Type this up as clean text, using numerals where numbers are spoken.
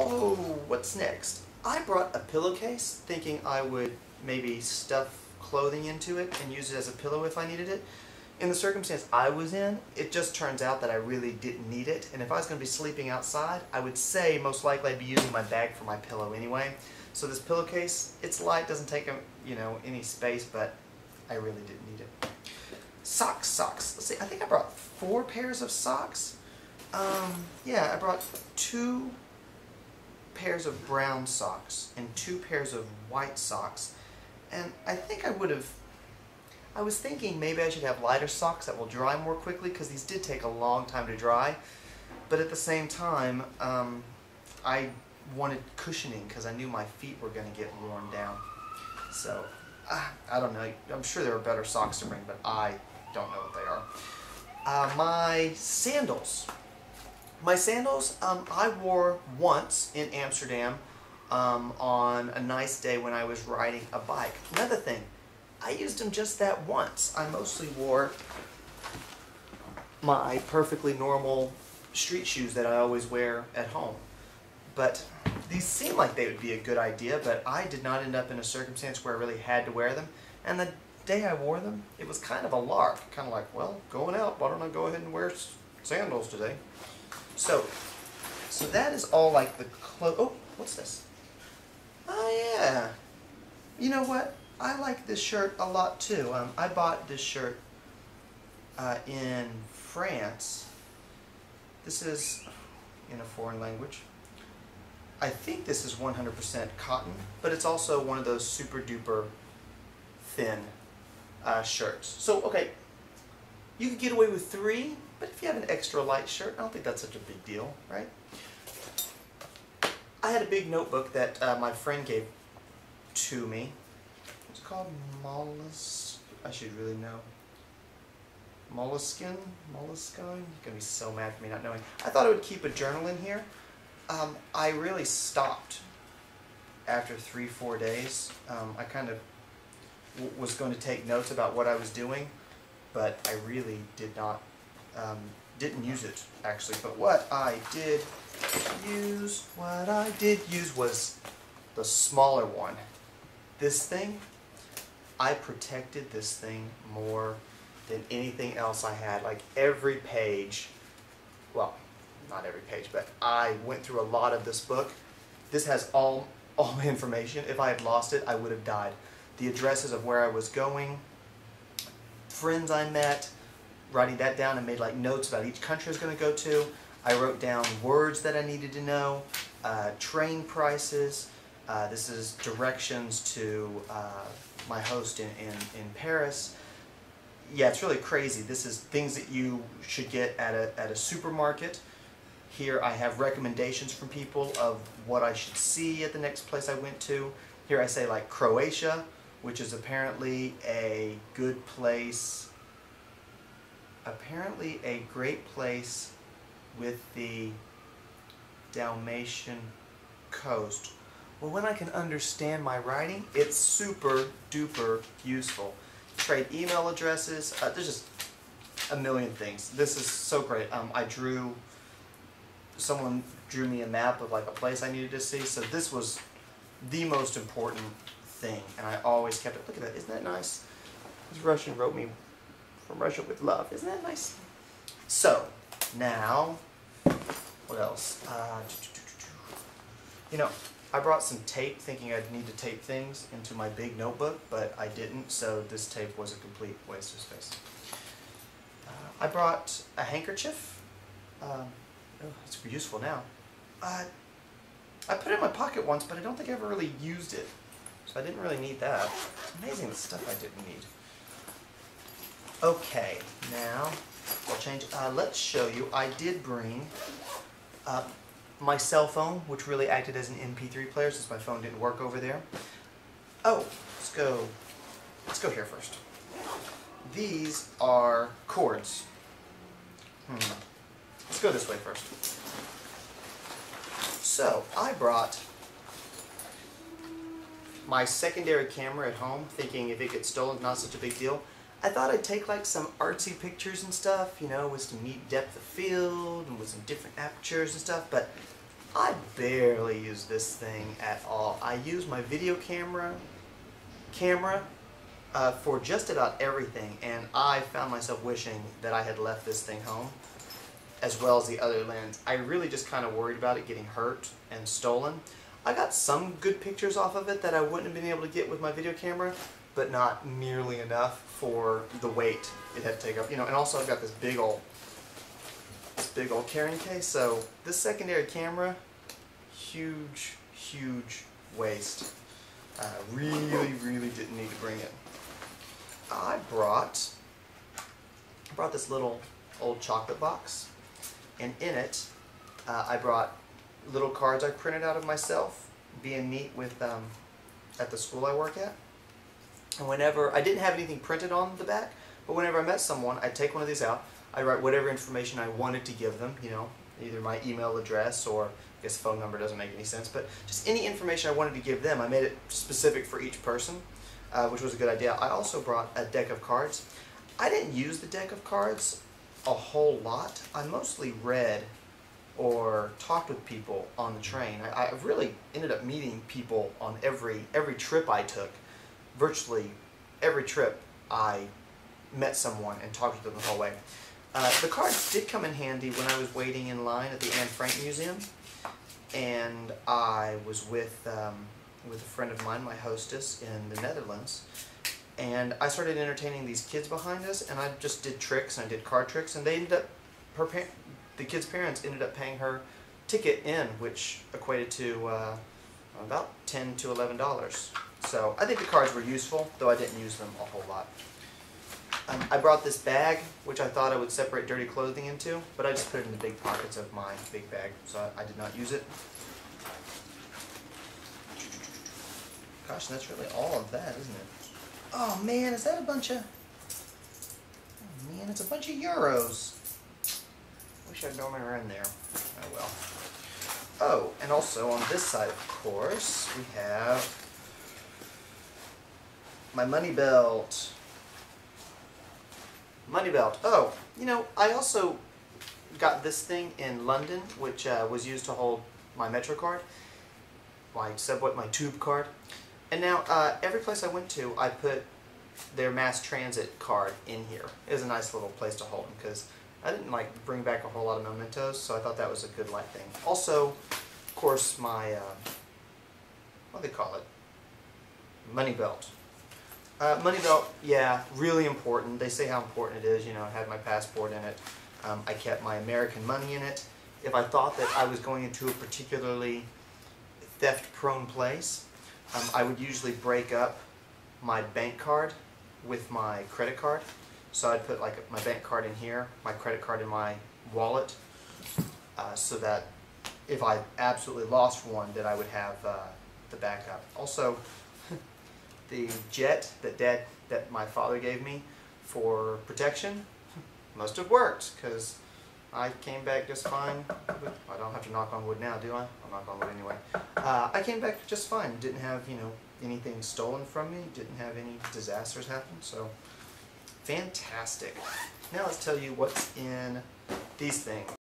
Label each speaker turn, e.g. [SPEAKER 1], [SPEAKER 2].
[SPEAKER 1] So, what's next? I brought a pillowcase thinking I would maybe stuff clothing into it and use it as a pillow if I needed it. In the circumstance I was in, it just turns out that I really didn't need it, and if I was going to be sleeping outside, I would say most likely I'd be using my bag for my pillow anyway. So this pillowcase, it's light, doesn't take any space, but I really didn't need it. Socks. Let's see, I think I brought 4 pairs of socks. Yeah, I brought 2 pairs of brown socks and 2 pairs of white socks, and I think I was thinking maybe I should have lighter socks that will dry more quickly, because these did take a long time to dry, but at the same time I wanted cushioning because I knew my feet were going to get worn down. So I don't know, I'm sure there are better socks to bring, but I don't know what they are. My sandals I wore once in Amsterdam on a nice day when I was riding a bike. Another thing, I used them just that once. I mostly wore my perfectly normal street shoes that I always wear at home. But these seem like they would be a good idea, but I did not end up in a circumstance where I really had to wear them. And the day I wore them, it was kind of a lark. Kind of like, well, going out, why don't I go ahead and wear sandals today? So that is all like the clothes. Oh, what's this? Oh yeah. You know what? I like this shirt a lot too. I bought this shirt in France. This is in a foreign language. I think this is 100% cotton, but it's also one of those super duper thin shirts. So, okay, you could get away with 3, but if you have an extra light shirt, I don't think that's such a big deal, right? I had a big notebook that my friend gave to me. It's called Mollusk. I should really know. Moleskine? You're going to be so mad for me not knowing. I thought I would keep a journal in here. I really stopped after 3-4 days. I kind of was going to take notes about what I was doing, but I really didn't use it actually. But what I did use was the smaller one. This thing, I protected this thing more than anything else I had. Like every page, well, not every page, but I went through a lot of this book. This has all my information. If I had lost it, I would have died. The addresses of where I was going, friends I met, writing that down and made like notes about each country I was going to go to. I wrote down words that I needed to know, train prices. This is directions to my host in Paris. Yeah, it's really crazy. This is things that you should get at a supermarket. Here I have recommendations from people of what I should see at the next place I went to. Here I say like Croatia, which is apparently a good place. Apparently a great place with the Dalmatian coast. Well, when I can understand my writing, it's super duper useful. Trade email addresses, there's just a million things. This is so great. Someone drew me a map of like a place I needed to see, so this was the most important thing, and I always kept it. Look at that, isn't that nice? This Russian wrote me from Russia with love. Isn't that nice? So, now, what else? I brought some tape thinking I'd need to tape things into my big notebook, but I didn't, so this tape was a complete waste of space. I brought a handkerchief. It's useful now. I put it in my pocket once, but I don't think I ever really used it, so I didn't really need that. It's amazing the stuff I didn't need. Okay, now I'll change. Let's show you. I did bring my cell phone, which really acted as an MP3 player since my phone didn't work over there. Oh, let's go here first. These are cords. Let's go this way first. So, I brought my secondary camera at home, thinking if it gets stolen, not such a big deal. I thought I'd take like some artsy pictures and stuff, with some neat depth of field and with some different apertures and stuff, but I barely use this thing at all. I use my video camera for just about everything, and I found myself wishing that I had left this thing home, as well as the other lens. I really just kind of worried about it getting hurt and stolen. I got some good pictures off of it that I wouldn't have been able to get with my video camera, but not nearly enough for the weight it had to take up. You know, and also I've got this big old carrying case, so this secondary camera, huge waste. Really didn't need to bring it. I brought this little old chocolate box, and in it I brought little cards I printed out of myself, being neat with at the school I work at. And whenever I didn't have anything printed on the back, but whenever I met someone, I'd take one of these out. I'd write whatever information I wanted to give them, you know, either my email address or, I guess phone number doesn't make any sense, but just any information I wanted to give them. I made it specific for each person, which was a good idea. I also brought a deck of cards. I didn't use the deck of cards a whole lot. I mostly read or talked with people on the train. I really ended up meeting people on every trip I took. Virtually every trip I met someone and talked to them the whole way. The cards did come in handy when I was waiting in line at the Anne Frank Museum, and I was with a friend of mine, my hostess in the Netherlands, and I started entertaining these kids behind us, and I just did tricks, and I did card tricks, and they ended up, the kids' parents ended up paying her ticket in, which equated to about $10 to $11. So I think the cards were useful, though I didn't use them a whole lot. I brought this bag, which I thought I would separate dirty clothing into, but I just put it in the big pockets of my big bag, so I did not use it. Gosh, that's really all of that, isn't it? Oh man, is that a bunch of... Oh man, it's a bunch of euros. Wish I'd known they were in there. Oh well. Oh, and also on this side, of course, we have my money belt. Money belt. Oh, you know, I also got this thing in London, which was used to hold my Metro card, my subway, my tube card. And now, every place I went to, I put their mass transit card in here. It was a nice little place to hold them, because I didn't like bring back a whole lot of mementos, so I thought that was a good life thing. Also, of course, my, what do they call it? Money belt. Money belt, yeah, really important. They say how important it is. You know, I had my passport in it. I kept my American money in it. If I thought that I was going into a particularly theft-prone place, I would usually break up my bank card with my credit card. So I'd put like my bank card in here, my credit card in my wallet, so that if I absolutely lost one, that I would have the backup. Also, the jet that my father gave me for protection must have worked, because I came back just fine. I don't have to knock on wood now, do I? I'll knock on wood anyway. I came back just fine. Didn't have, you know, anything stolen from me. Didn't have any disasters happen. So, fantastic. Now let's tell you what's in these things.